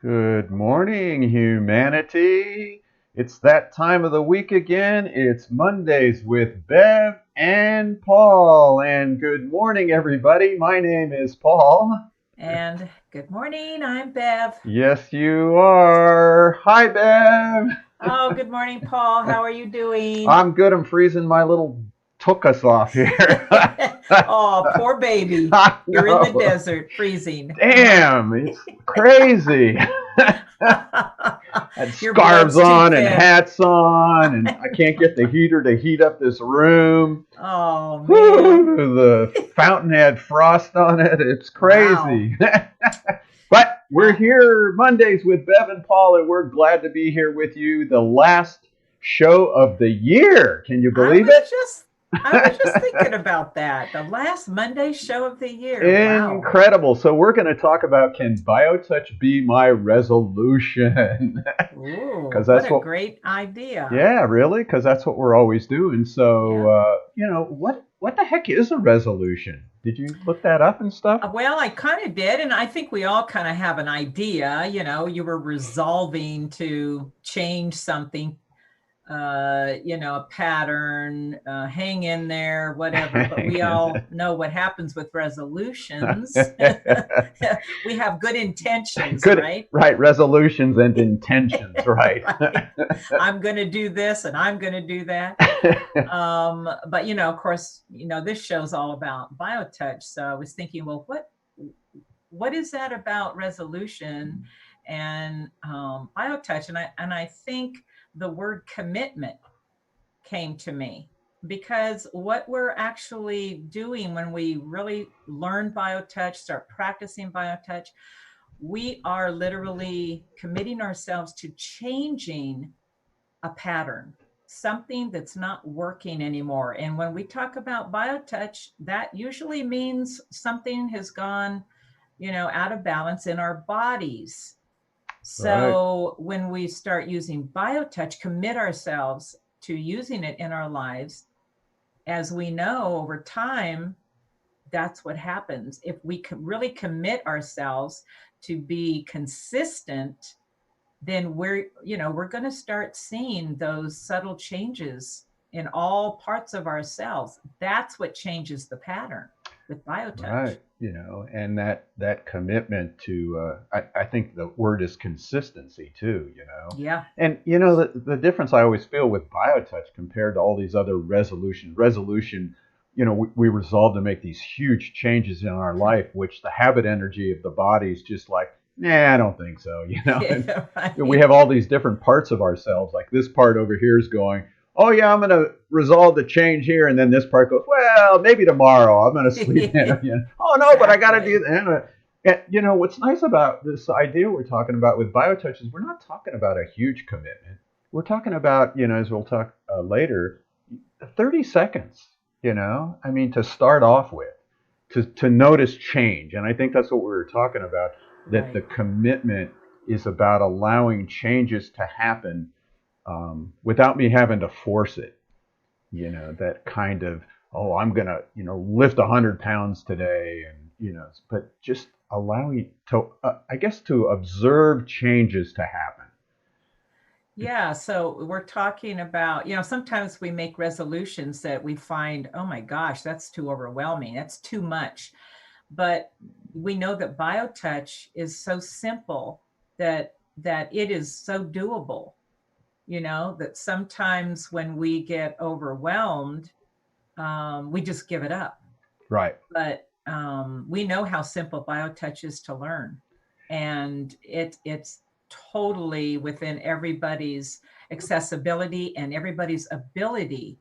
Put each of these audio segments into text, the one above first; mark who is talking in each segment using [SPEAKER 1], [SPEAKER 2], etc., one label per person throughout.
[SPEAKER 1] Good morning, humanity. It's that time of the week again. It's Mondays with Bev and Paul. And good morning, everybody. My name is Paul.
[SPEAKER 2] And good morning, I'm Bev.
[SPEAKER 1] Yes, you are. Hi, Bev.
[SPEAKER 2] Oh, good morning, Paul. How are you doing?
[SPEAKER 1] I'm good. I'm freezing my little tuchus off here.
[SPEAKER 2] Oh, poor baby.
[SPEAKER 1] I
[SPEAKER 2] You're in the
[SPEAKER 1] know.
[SPEAKER 2] desert, freezing.
[SPEAKER 1] Damn, it's crazy. Had
[SPEAKER 2] Your
[SPEAKER 1] scarves
[SPEAKER 2] blood's too
[SPEAKER 1] on and
[SPEAKER 2] thin.
[SPEAKER 1] hats on, and I can't get the heater to heat up this room.
[SPEAKER 2] Oh, man.
[SPEAKER 1] Whew, the fountain had frost on it. It's
[SPEAKER 2] Wow.
[SPEAKER 1] crazy. But we're
[SPEAKER 2] Uh,
[SPEAKER 1] here Mondays with Bev and Paul, and we're glad to be here with you. The last show of the year. Can you
[SPEAKER 2] I
[SPEAKER 1] believe
[SPEAKER 2] was
[SPEAKER 1] it?
[SPEAKER 2] just I was just thinking about that. The last Monday show of the year. Wow.
[SPEAKER 1] Incredible. So we're going to talk about, can BioTouch be my resolution? Because
[SPEAKER 2] Ooh, what
[SPEAKER 1] that's
[SPEAKER 2] a
[SPEAKER 1] what.
[SPEAKER 2] great idea.
[SPEAKER 1] Yeah, really? Because that's what we're always doing. So,
[SPEAKER 2] Yeah.
[SPEAKER 1] what the heck is a resolution? Did you look that up and stuff?
[SPEAKER 2] Well, I kind of did, and I think we all kind of have an idea. You were resolving to change something, a pattern, hang in there, whatever. But we all know what happens with resolutions. We have good intentions,
[SPEAKER 1] Good,
[SPEAKER 2] right?
[SPEAKER 1] right? Resolutions and intentions, right?
[SPEAKER 2] Right. I'm going to do this and I'm going to do that. But of course, this show's all about BioTouch. So I was thinking, well, what is that about resolution and BioTouch? And I think the word commitment came to me because what we're actually doing when we really learn BioTouch, start practicing BioTouch, we are literally committing ourselves to changing a pattern, something that's not working anymore. And when we talk about BioTouch, that usually means something has gone, out of balance in our bodies.
[SPEAKER 1] Right.
[SPEAKER 2] So when we start using BioTouch, commit ourselves to using it in our lives, as we know over time, that's what happens. If we can really commit ourselves to be consistent, then we're going to start seeing those subtle changes in all parts of ourselves. That's what changes the pattern with BioTouch.
[SPEAKER 1] Right. And that commitment to, I think the word is consistency too.
[SPEAKER 2] Yeah.
[SPEAKER 1] And the difference I always feel with BioTouch compared to all these other resolution, we resolve to make these huge changes in our life, which the habit energy of the body is just like, nah, I don't think so. And
[SPEAKER 2] Yeah,
[SPEAKER 1] we
[SPEAKER 2] right.
[SPEAKER 1] have all these different parts of ourselves. Like this part over here is going, oh yeah, I'm going to resolve the change here, and then this part goes, well, maybe tomorrow I'm going to sleep in. Oh no, but I got to do
[SPEAKER 2] Exactly.
[SPEAKER 1] that. And what's nice about this idea we're talking about with BioTouch is we're not talking about a huge commitment. We're talking about, as we'll talk later, 30 seconds. I mean, to start off with, to notice change, and I think that's what we were talking about. That the
[SPEAKER 2] Right.
[SPEAKER 1] commitment is about allowing changes to happen without me having to force it. That kind of, oh, I'm gonna, lift 100 pounds today, and but just allowing to, I guess, to observe changes to happen.
[SPEAKER 2] Yeah, so we're talking about, sometimes we make resolutions that we find, oh my gosh, that's too overwhelming. That's too much. But we know that BioTouch is so simple that it is so doable, that sometimes when we get overwhelmed, we just give it up.
[SPEAKER 1] Right.
[SPEAKER 2] But we know how simple BioTouch is to learn, and it's totally within everybody's accessibility and everybody's ability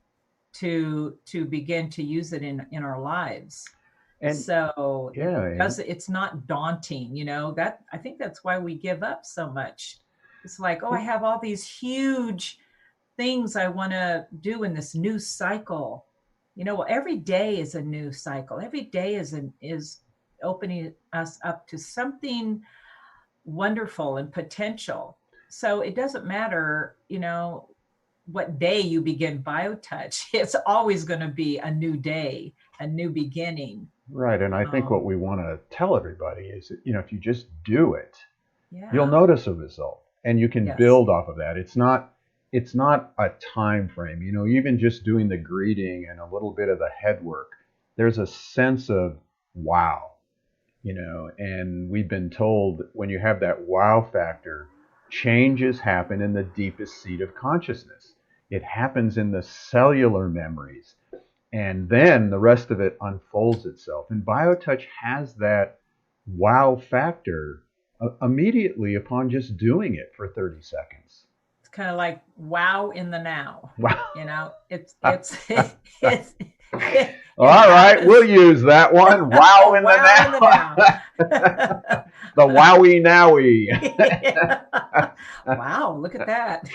[SPEAKER 2] to begin to use it in our lives.
[SPEAKER 1] And
[SPEAKER 2] So
[SPEAKER 1] yeah,
[SPEAKER 2] it's not daunting, that I think that's why we give up so much. It's like, oh, I have all these huge things I want to do in this new cycle. Well, every day is a new cycle. Every day is opening us up to something wonderful and potential. So it doesn't matter, what day you begin BioTouch. It's always going to be a new day, a new beginning.
[SPEAKER 1] right. And I think what
[SPEAKER 2] Um,
[SPEAKER 1] we want to tell everybody is, that, if you just do it, you'll
[SPEAKER 2] Yeah.
[SPEAKER 1] notice a result, and you can
[SPEAKER 2] Yes.
[SPEAKER 1] build off of that. It's not a time frame. You know, even just doing the greeting and a little bit of the head work, there's a sense of wow, you know, and we've been told when you have that wow factor, changes happen in the deepest seat of consciousness. It happens in the cellular memories, and then the rest of it unfolds itself. And BioTouch has that wow factor immediately upon just doing it for 30 seconds.
[SPEAKER 2] It's kind of like wow in the now.
[SPEAKER 1] Wow.
[SPEAKER 2] You know, it's
[SPEAKER 1] All
[SPEAKER 2] it
[SPEAKER 1] right, we'll
[SPEAKER 2] happens.
[SPEAKER 1] use that one. Wow in the
[SPEAKER 2] Wow in the
[SPEAKER 1] now.
[SPEAKER 2] now.
[SPEAKER 1] The wowie nowie.
[SPEAKER 2] Yeah. Wow, look at that.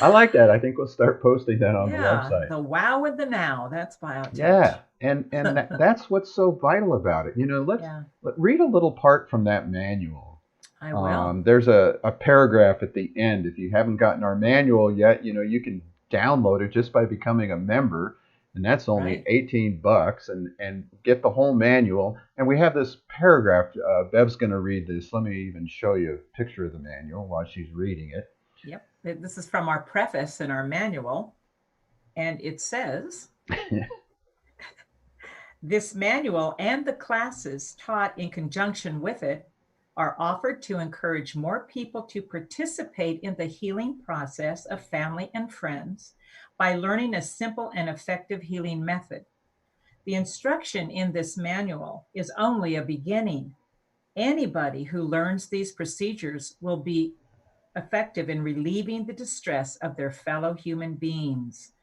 [SPEAKER 1] I like that. I think we'll start posting that on the
[SPEAKER 2] Yeah,
[SPEAKER 1] website.
[SPEAKER 2] the wow in the now. That's BioTouch.
[SPEAKER 1] Yeah, and that's what's so vital about it. You know,
[SPEAKER 2] Yeah,
[SPEAKER 1] let read a little part from that manual.
[SPEAKER 2] I will.
[SPEAKER 1] There's a paragraph at the end. If you haven't gotten our manual yet, you know, you can download it just by becoming a member, and that's only
[SPEAKER 2] Right.
[SPEAKER 1] $18, and get the whole manual. And we have this paragraph. Bev's going to read this. Let me even show you a picture of the manual while she's reading it.
[SPEAKER 2] Yep. This is from our preface in our manual, and it says, this manual and the classes taught in conjunction with it are offered to encourage more people to participate in the healing process of family and friends by learning a simple and effective healing method. The instruction in this manual is only a beginning. Anybody who learns these procedures will be effective in relieving the distress of their fellow human beings.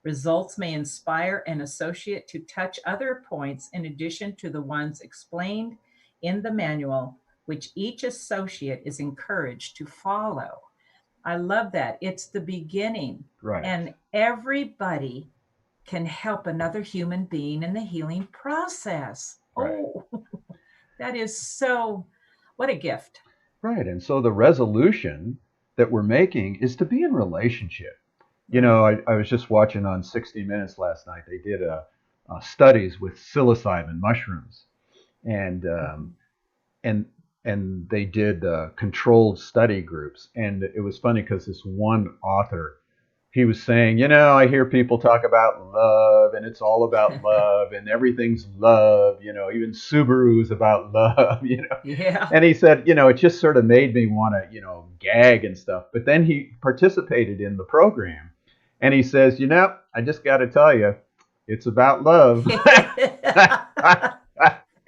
[SPEAKER 2] Results may inspire an associate to touch other points in addition to the ones explained in the manual, which each associate is encouraged to follow. I love that. It's the beginning,
[SPEAKER 1] Right.
[SPEAKER 2] and everybody can help another human being in the healing process.
[SPEAKER 1] Right.
[SPEAKER 2] Oh, that is so, what a gift.
[SPEAKER 1] Right. And so the resolution that we're making is to be in relationship. You
[SPEAKER 2] Right.
[SPEAKER 1] know, I was just watching on 60 Minutes last night. They did studies with psilocybin mushrooms, and
[SPEAKER 2] Mhm.
[SPEAKER 1] and and they did controlled study groups. And it was funny because this one author, he was saying, you know, I hear people talk about love, and it's all about love, and everything's love. You know, even Subaru's about love. You know,
[SPEAKER 2] Yeah.
[SPEAKER 1] and he said, you know, it just sort of made me want to, you know, gag and stuff. But then he participated in the program, and he says, you know, I just got to tell you, it's about love.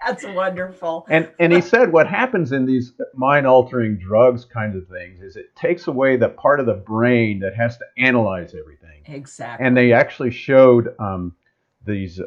[SPEAKER 2] That's wonderful.
[SPEAKER 1] And he said what happens in these mind altering drugs kinds of things is it takes away the part of the brain that has to analyze everything. And they
[SPEAKER 2] Exactly.
[SPEAKER 1] actually showed these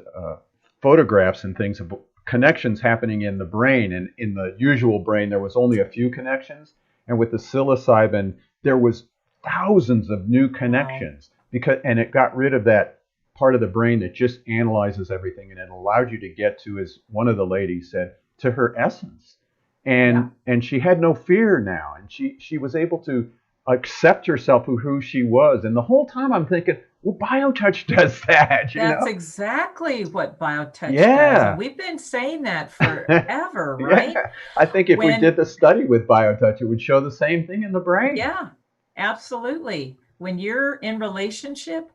[SPEAKER 1] photographs and things of connections happening in the brain. And in the usual brain, there was only a few connections. And with the psilocybin, there was thousands of new
[SPEAKER 2] Wow.
[SPEAKER 1] connections and it got rid of that part of the brain that just analyzes everything, and it allowed you to get to, as one of the ladies said, to her essence.
[SPEAKER 2] Yeah.
[SPEAKER 1] And she had no fear now, and she was able to accept herself for who she was. And the whole time I'm thinking, well, BioTouch does that, you
[SPEAKER 2] That's
[SPEAKER 1] know?
[SPEAKER 2] exactly what BioTouch does. And
[SPEAKER 1] Yeah.
[SPEAKER 2] we've been saying that forever, right?
[SPEAKER 1] Yeah. I think if we
[SPEAKER 2] When,
[SPEAKER 1] did the study with BioTouch, it would show the same thing in the brain.
[SPEAKER 2] yeah, absolutely. When you're in relationship,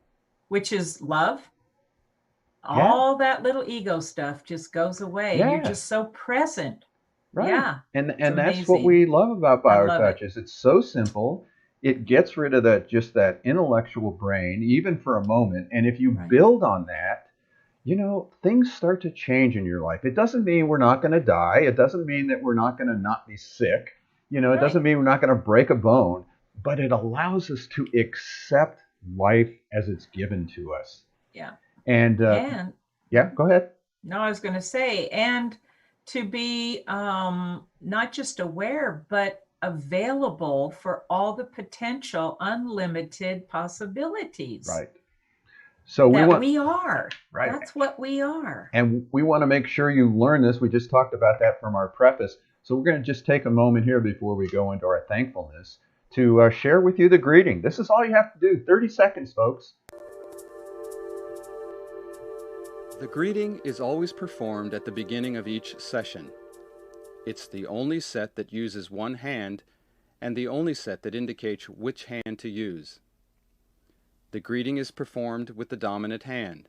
[SPEAKER 2] which is love,
[SPEAKER 1] Yeah.
[SPEAKER 2] all that little ego stuff just goes away and you're
[SPEAKER 1] Yeah.
[SPEAKER 2] just so present.
[SPEAKER 1] Right.
[SPEAKER 2] Yeah, it's
[SPEAKER 1] And that's what
[SPEAKER 2] amazing.
[SPEAKER 1] we love about
[SPEAKER 2] I love
[SPEAKER 1] BioTouch
[SPEAKER 2] it.
[SPEAKER 1] is it's so simple. It gets rid of that intellectual brain, even for a moment. And if you
[SPEAKER 2] Right,
[SPEAKER 1] build on that, you know, things start to change in your life. It doesn't mean we're not going to die. It doesn't mean that we're not going to not be sick. You know, it
[SPEAKER 2] right.
[SPEAKER 1] doesn't mean we're not going to break a bone, but it allows us to accept life as it's given to us.
[SPEAKER 2] Yeah.
[SPEAKER 1] And
[SPEAKER 2] And
[SPEAKER 1] yeah, go ahead.
[SPEAKER 2] no, I was going to say, and to be not just aware, but available for all the potential unlimited possibilities
[SPEAKER 1] Right. So we
[SPEAKER 2] that
[SPEAKER 1] want,
[SPEAKER 2] we are.
[SPEAKER 1] right.
[SPEAKER 2] That's what we are.
[SPEAKER 1] And we want to make sure you learn this. We just talked about that from our preface. So we're going to just take a moment here before we go into our thankfulness to share with you the greeting. This is all you have to do. 30 seconds, folks.
[SPEAKER 3] The greeting is always performed at the beginning of each session. It's the only set that uses one hand and the only set that indicates which hand to use. The greeting is performed with the dominant hand.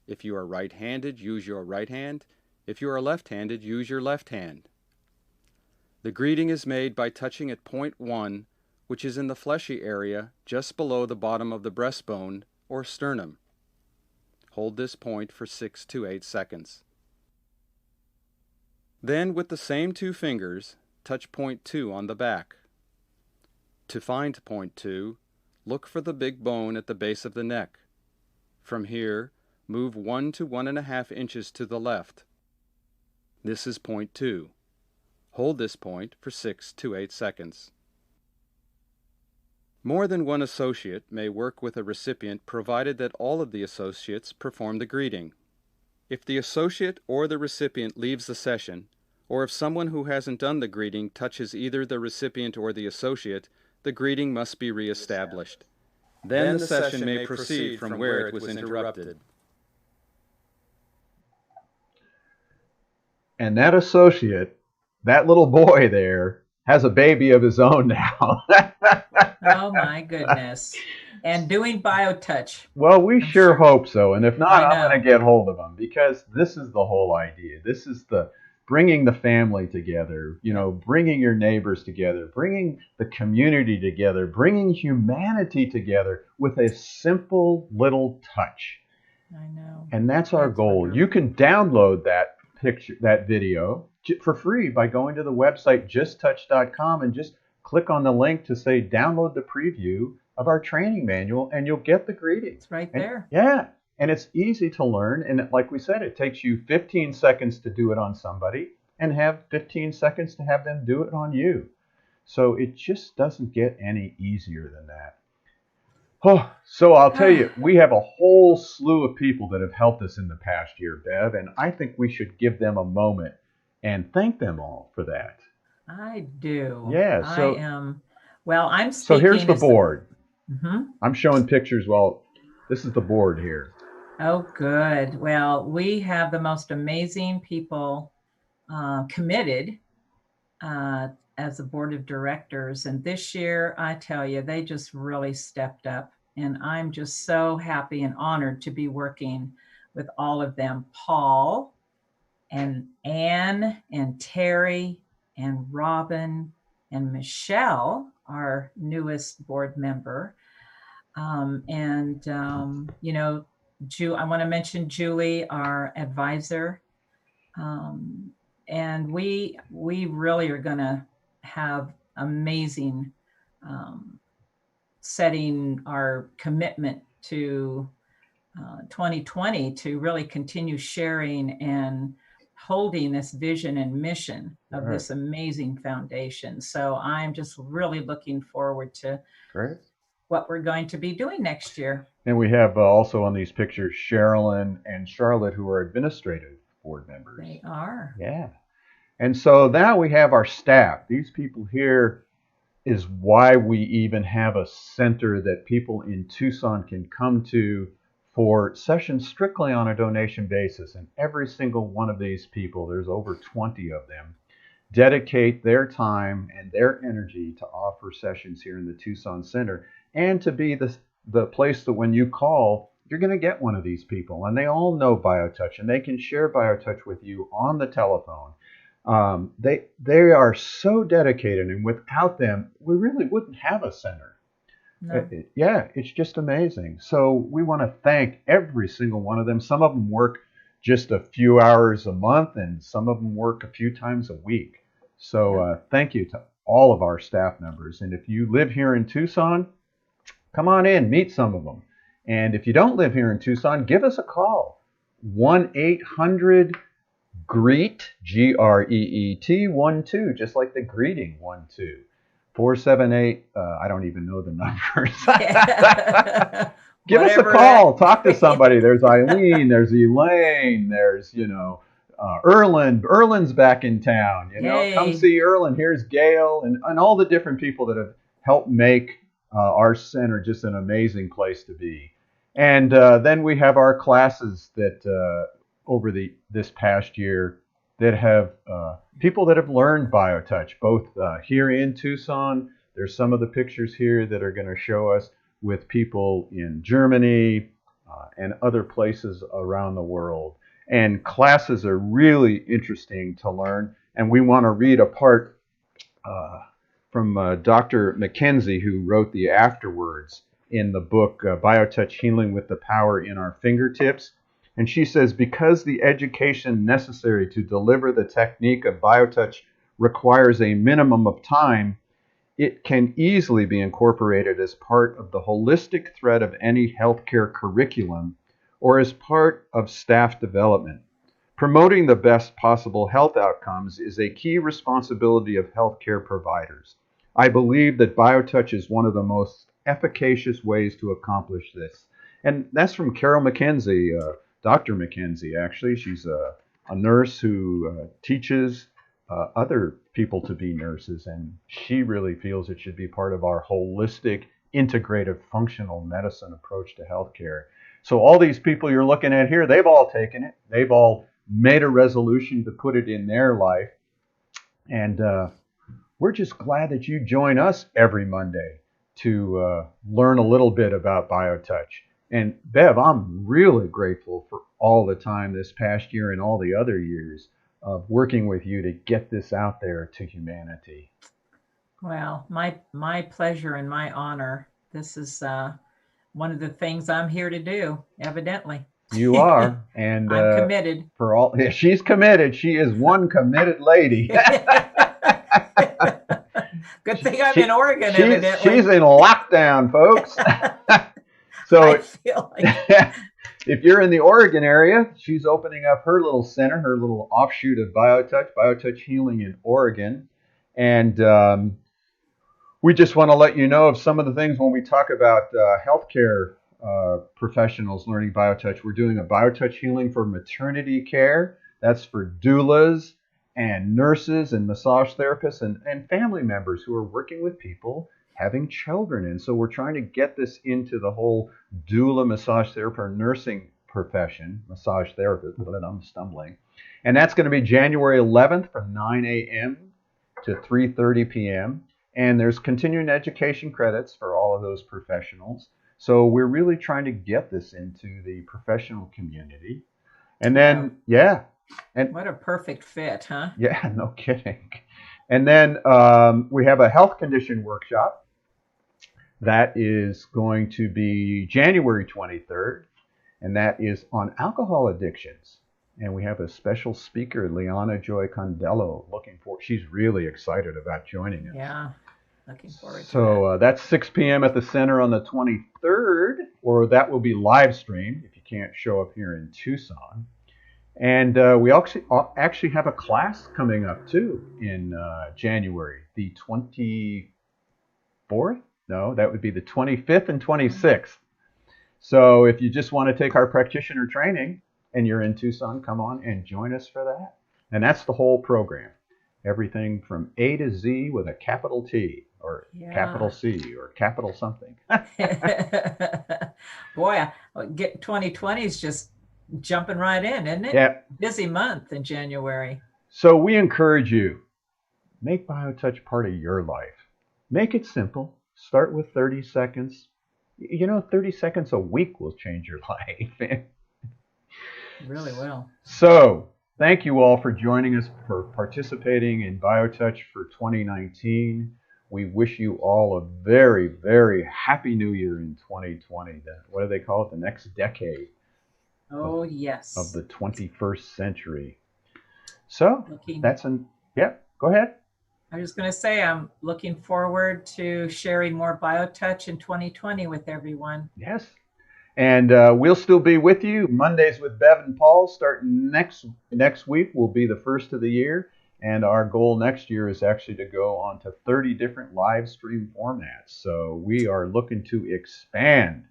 [SPEAKER 3] If you are right-handed, use your right hand. If you are left-handed, use your left hand. The greeting is made by touching at point 1, which is in the fleshy area just below the bottom of the breastbone or sternum. Hold this point for 6 to 8 seconds. Then, with the same 2 fingers, touch point 2 on the back. To find point 2, look for the big bone at the base of the neck. From here, move 1 to 1.5 inches to the left. This is point 2. Hold this point for 6 to 8 seconds. More than one associate may work with a recipient provided that all of the associates perform the greeting. If the associate or the recipient leaves the session, or if someone who hasn't done the greeting touches either the recipient or the associate, the greeting must be reestablished. Then the session may proceed from where it was interrupted.
[SPEAKER 1] And that associate, that little boy there, has a baby of his own now.
[SPEAKER 2] Oh my goodness. And doing BioTouch.
[SPEAKER 1] Well, we
[SPEAKER 2] I'm
[SPEAKER 1] sure hope so. And if not,
[SPEAKER 2] I
[SPEAKER 1] I'm
[SPEAKER 2] know.
[SPEAKER 1] going to get hold of him, because this is the whole idea. This is the bringing the family together, you know, bringing your neighbors together, bringing the community together, bringing humanity together with a simple little touch.
[SPEAKER 2] I know.
[SPEAKER 1] And that's our goal.
[SPEAKER 2] wonderful.
[SPEAKER 1] You can download that picture, that video for free by going to the website justtouch.com and just click on the link to say download the preview of our training manual, and you'll get the greeting.
[SPEAKER 2] It's right
[SPEAKER 1] And-
[SPEAKER 2] there.
[SPEAKER 1] yeah. And it's easy to learn. And like we said, it takes you 15 seconds to do it on somebody and have 15 seconds to have them do it on you. So it just doesn't get any easier than that. Oh, so I'll tell you, we have a whole slew of people that have helped us in the past year, Bev, and I think we should give them a moment and thank them all for that.
[SPEAKER 2] I do.
[SPEAKER 1] Yeah, so-
[SPEAKER 2] I am. Well, I'm
[SPEAKER 1] So
[SPEAKER 2] speaking.
[SPEAKER 1] here's the board.
[SPEAKER 2] Mhm.
[SPEAKER 1] I'm showing pictures. Well, this is the board here.
[SPEAKER 2] Oh, good. Well, we have the most amazing people committed as a board of directors. And this year, I tell you, they just really stepped up. And I'm just so happy and honored to be working with all of them. Paul and Anne and Terry and Robin and Michelle, our newest board member. You know, I want to mention Julie, our advisor. And we really are going to have amazing setting our commitment to 2020 to really continue sharing and holding this vision and mission of
[SPEAKER 1] Right.
[SPEAKER 2] this amazing foundation. So I'm just really looking forward to
[SPEAKER 1] Great.
[SPEAKER 2] what we're going to be doing next year.
[SPEAKER 1] And we have also on these pictures Sherilyn and Charlotte, who are administrative board members.
[SPEAKER 2] They are.
[SPEAKER 1] Yeah. And so now we have our staff. These people here is why we even have a center that people in Tucson can come to for sessions strictly on a donation basis. And every single one of these people, there's over 20 of them, dedicate their time and their energy to offer sessions here in the Tucson Center, and to be the place that when you call, you're going to get one of these people. And they all know BioTouch, and they can share BioTouch with you on the telephone. They are so dedicated, and without them, we really wouldn't have a center.
[SPEAKER 2] No.
[SPEAKER 1] Yeah, it's just amazing. So we want to thank every single one of them. Some of them work just a few hours a month, and some of them work a few times a week. So thank you to all of our staff members. And if you live here in Tucson, come on in, meet some of them. And if you don't live here in Tucson, give us a call. 1-800-GREET, GREET 12, just like the greeting 12. 478, I don't even know the numbers. Give us a call. Talk to somebody. There's Eileen, there's Elaine, there's, Erlen. Erlen's back in town. Come
[SPEAKER 2] Yay.
[SPEAKER 1] see Erlen. Here's Gail and all the different people that have helped make our center just an amazing place to be. And then we have our classes that over this past year that have people that have learned BioTouch, both here in Tucson. There's some of the pictures here that are going to show us with people in Germany and other places around the world. And classes are really interesting to learn. And we want to read a part from Dr. Mackenzie, who wrote the afterwords in the book BioTouch Healing with the Power in Our Fingertips. And she says, because the education necessary to deliver the technique of BioTouch requires a minimum of time, it can easily be incorporated as part of the holistic thread of any healthcare curriculum or as part of staff development. Promoting the best possible health outcomes is a key responsibility of healthcare providers. I believe that BioTouch is one of the most efficacious ways to accomplish this. And that's from Carol Mackenzie, Dr. Mackenzie, actually. She's a nurse who teaches other people to be nurses, and she really feels it should be part of our holistic, integrative, functional medicine approach to healthcare. So all these people you're looking at here, they've all taken it. They've all made a resolution to put it in their life. And we're just glad that you join us every Monday to learn a little bit about BioTouch. And Bev, I'm really grateful for all the time this past year and all the other years of working with you to get this out there to humanity.
[SPEAKER 2] Well, my pleasure and my honor. This is one of the things I'm here to do, evidently.
[SPEAKER 1] You are, and
[SPEAKER 2] I'm committed.
[SPEAKER 1] For all, yeah, she's committed. She is one committed lady.
[SPEAKER 2] Good thing I'm in Oregon, evidently.
[SPEAKER 1] She's in lockdown, folks. So
[SPEAKER 2] I feel like
[SPEAKER 1] if you're in the Oregon area, she's opening up her little center, her little offshoot of BioTouch, BioTouch Healing in Oregon. And we just want to let you know of some of the things when we talk about healthcare professionals learning BioTouch. We're doing a BioTouch Healing for maternity care. That's for doulas and nurses and massage therapists and family members who are working with people having children. And so we're trying to get this into the whole doula, massage therapist, nursing profession, massage therapist, but I'm stumbling. And that's going to be January 11th from 9 a.m. to 3:30 p.m. And there's continuing education credits for all of those professionals. So we're really trying to get this into the professional community. And then, yeah. And
[SPEAKER 2] what a perfect fit, huh?
[SPEAKER 1] Yeah, no kidding. And then we have a health condition workshop. That is going to be January 23rd, and that is on alcohol addictions. And we have a special speaker, Liana Joy Condello, she's really excited about joining us.
[SPEAKER 2] Yeah, looking forward to that.
[SPEAKER 1] So that's 6 p.m. at the center on the 23rd, or that will be live streamed if you can't show up here in Tucson. And we actually have a class coming up, too, in January, the 24th? No, that would be the 25th and 26th. So if you just want to take our practitioner training and you're in Tucson, come on and join us for that. And that's the whole program. Everything from A to Z with a capital T or capital C or capital something.
[SPEAKER 2] Boy, 2020 is just jumping right in, isn't it?
[SPEAKER 1] Yeah.
[SPEAKER 2] Busy month in January.
[SPEAKER 1] So we encourage you, make BioTouch part of your life. Make it simple. Start with 30 seconds. 30 seconds a week will change your life.
[SPEAKER 2] It really will.
[SPEAKER 1] So thank you all for joining us, for participating in BioTouch for 2019. We wish you all a very, very happy new year in 2020. What do they call it? The next decade.
[SPEAKER 2] Oh, yes.
[SPEAKER 1] Of the 21st century. So go ahead.
[SPEAKER 2] I was going to say, I'm looking forward to sharing more BioTouch in 2020 with everyone.
[SPEAKER 1] Yes. And we'll still be with you Mondays with Bev and Paul. Starting next week will be the first of the year. And our goal next year is actually to go on to 30 different live stream formats. So we are looking to expand.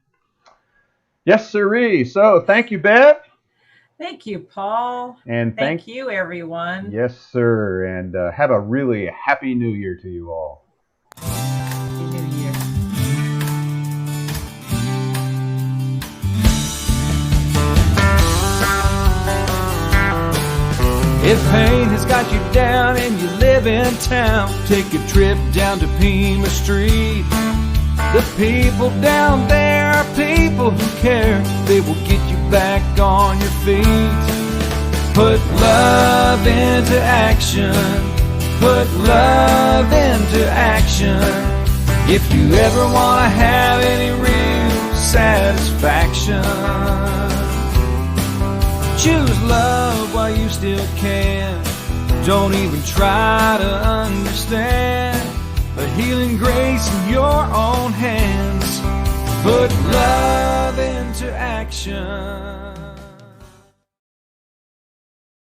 [SPEAKER 1] Yes, sirree. So thank you, Bev.
[SPEAKER 2] Thank you, Paul.
[SPEAKER 1] And
[SPEAKER 2] thank you, everyone.
[SPEAKER 1] Yes, sir. And have a really happy new year to you all.
[SPEAKER 2] Happy New Year.
[SPEAKER 4] If pain has got you down and you live in town, take a trip down to Pima Street. The people down there are people who care. They will get you back on your feet. Put love into action. Put love into action. If you ever want to have any real satisfaction, choose love while you still can. Don't even try to understand. A healing grace in your own hands. Put love into action.